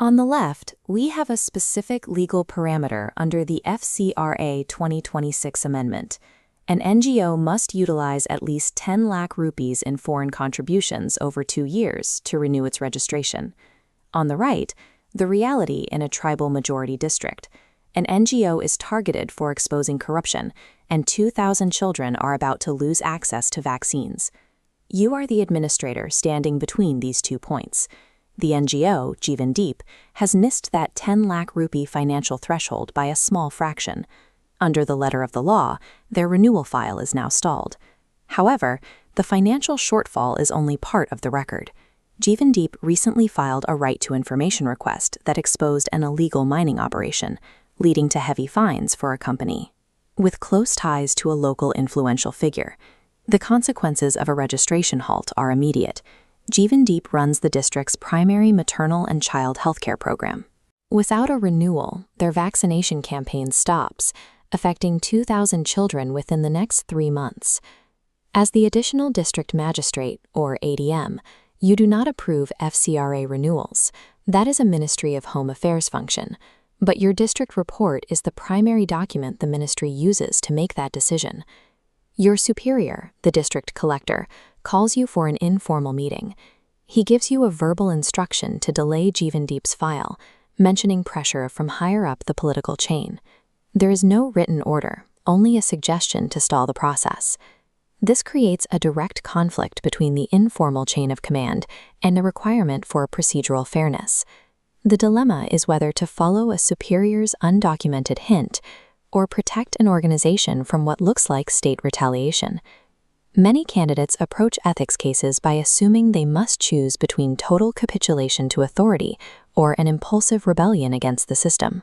On the left, we have a specific legal parameter under the FCRA 2026 Amendment. An NGO must utilize at least 10 lakh rupees in foreign contributions over 2 years to renew its registration. On the right, the reality in a tribal majority district. An NGO is targeted for exposing corruption, and 2,000 children are about to lose access to vaccines. You are the administrator standing between these 2 points. The NGO, Jeevan Deep, has missed that 10 lakh rupee financial threshold by a small fraction. Under the letter of the law, their renewal file is now stalled. However, the financial shortfall is only part of the record. Jeevan Deep recently filed a right to information request that exposed an illegal mining operation, leading to heavy fines for a company with close ties to a local influential figure. The consequences of a registration halt are immediate. Jeevan Deep runs the district's primary maternal and child healthcare program. Without a renewal, their vaccination campaign stops, affecting 2,000 children within the next 3 months. As the additional district magistrate, or ADM, you do not approve FCRA renewals. That is a Ministry of Home Affairs function. But your district report is the primary document the ministry uses to make that decision. Your superior, the district collector, calls you for an informal meeting. He gives you a verbal instruction to delay Jeevan Deep's file, mentioning pressure from higher up the political chain. There is no written order, only a suggestion to stall the process. This creates a direct conflict between the informal chain of command and a requirement for procedural fairness. The dilemma is whether to follow a superior's undocumented hint or protect an organization from what looks like state retaliation. Many candidates approach ethics cases by assuming they must choose between total capitulation to authority or an impulsive rebellion against the system.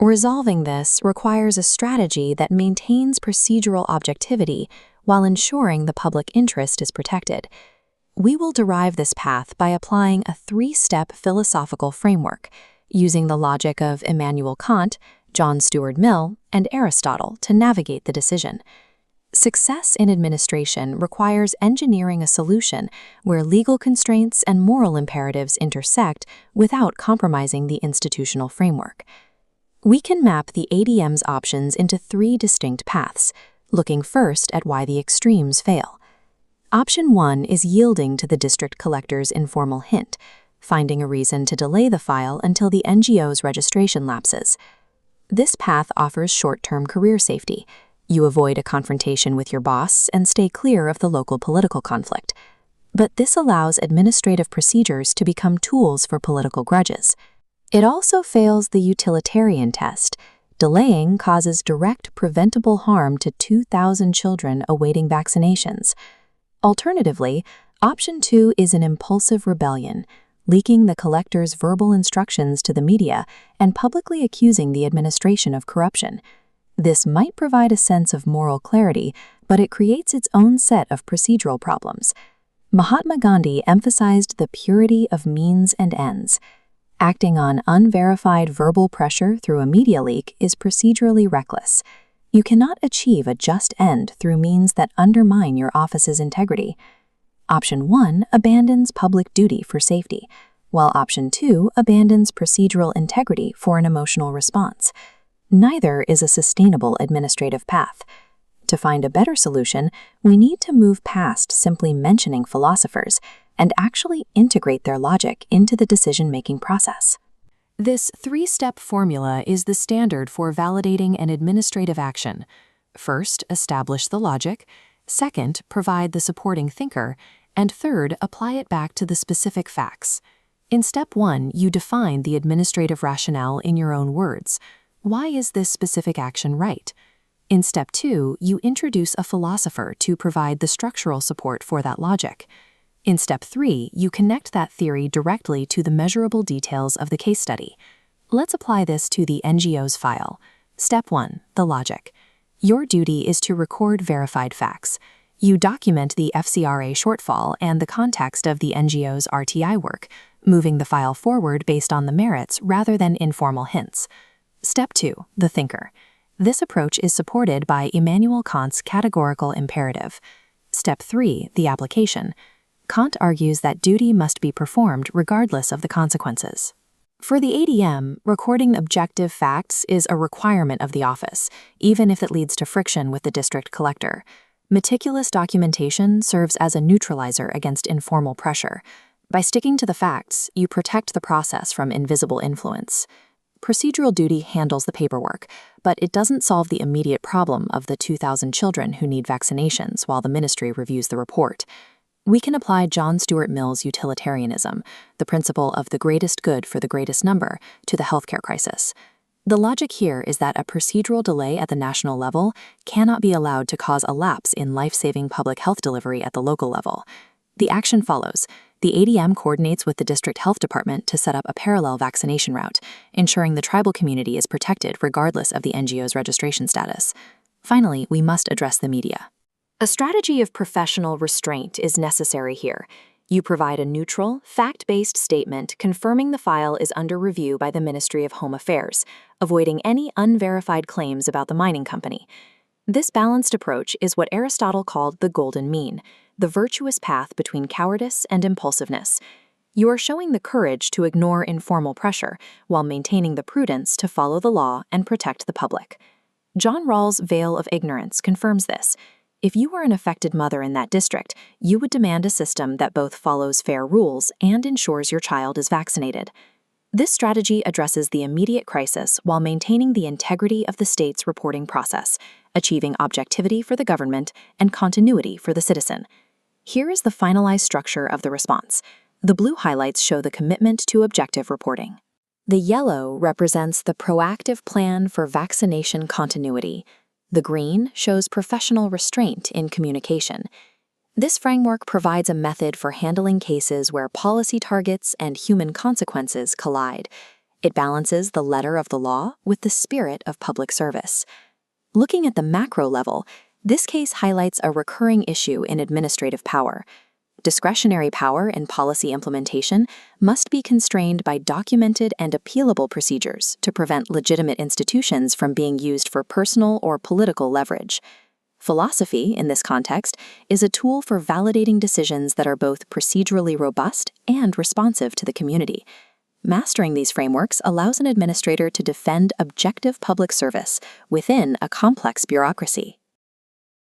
Resolving this requires a strategy that maintains procedural objectivity while ensuring the public interest is protected. We will derive this path by applying a 3-step philosophical framework, using the logic of Immanuel Kant, John Stuart Mill, and Aristotle to navigate the decision. Success in administration requires engineering a solution where legal constraints and moral imperatives intersect without compromising the institutional framework. We can map the ADM's options into 3 distinct paths, looking first at why the extremes fail. Option 1 is yielding to the district collector's informal hint, finding a reason to delay the file until the NGO's registration lapses. This path offers short-term career safety. You avoid a confrontation with your boss and stay clear of the local political conflict. But this allows administrative procedures to become tools for political grudges. It also fails the utilitarian test. Delaying causes direct preventable harm to 2,000 children awaiting vaccinations. Alternatively, option 2 is an impulsive rebellion, leaking the collector's verbal instructions to the media and publicly accusing the administration of corruption. This might provide a sense of moral clarity, but it creates its own set of procedural problems. Mahatma Gandhi emphasized the purity of means and ends. Acting on unverified verbal pressure through a media leak is procedurally reckless. You cannot achieve a just end through means that undermine your office's integrity. Option 1 abandons public duty for safety, while Option 2 abandons procedural integrity for an emotional response. Neither is a sustainable administrative path. To find a better solution, we need to move past simply mentioning philosophers and actually integrate their logic into the decision-making process. This 3-step formula is the standard for validating an administrative action. First, establish the logic. Second, provide the supporting thinker. And third, apply it back to the specific facts. In step 1, you define the administrative rationale in your own words. Why is this specific action right? In step 2, you introduce a philosopher to provide the structural support for that logic. In step 3, you connect that theory directly to the measurable details of the case study. Let's apply this to the NGO's file. Step 1, the logic. Your duty is to record verified facts. You document the FCRA shortfall and the context of the NGO's RTI work, moving the file forward based on the merits rather than informal hints. Step 2, the thinker. This approach is supported by Immanuel Kant's categorical imperative. Step 3, the application. Kant argues that duty must be performed regardless of the consequences. For the ADM, recording objective facts is a requirement of the office, even if it leads to friction with the district collector. Meticulous documentation serves as a neutralizer against informal pressure. By sticking to the facts, you protect the process from invisible influence. Procedural duty handles the paperwork, but it doesn't solve the immediate problem of the 2,000 children who need vaccinations while the ministry reviews the report. We can apply John Stuart Mill's utilitarianism, the principle of the greatest good for the greatest number, to the healthcare crisis. The logic here is that a procedural delay at the national level cannot be allowed to cause a lapse in life-saving public health delivery at the local level. The action follows. The ADM coordinates with the district health department to set up a parallel vaccination route, ensuring the tribal community is protected regardless of the NGO's registration status. Finally, we must address the media. A strategy of professional restraint is necessary here. You provide a neutral, fact-based statement confirming the file is under review by the Ministry of Home Affairs, avoiding any unverified claims about the mining company. This balanced approach is what Aristotle called the golden mean, the virtuous path between cowardice and impulsiveness. You are showing the courage to ignore informal pressure while maintaining the prudence to follow the law and protect the public. John Rawls' veil of ignorance confirms this. If you were an affected mother in that district, you would demand a system that both follows fair rules and ensures your child is vaccinated. This strategy addresses the immediate crisis while maintaining the integrity of the state's reporting process, achieving objectivity for the government and continuity for the citizen. Here is the finalized structure of the response. The blue highlights show the commitment to objective reporting. The yellow represents the proactive plan for vaccination continuity. The green shows professional restraint in communication. This framework provides a method for handling cases where policy targets and human consequences collide. It balances the letter of the law with the spirit of public service. Looking at the macro level, this case highlights a recurring issue in administrative power. Discretionary power in policy implementation must be constrained by documented and appealable procedures to prevent legitimate institutions from being used for personal or political leverage. Philosophy, in this context, is a tool for validating decisions that are both procedurally robust and responsive to the community. Mastering these frameworks allows an administrator to defend objective public service within a complex bureaucracy.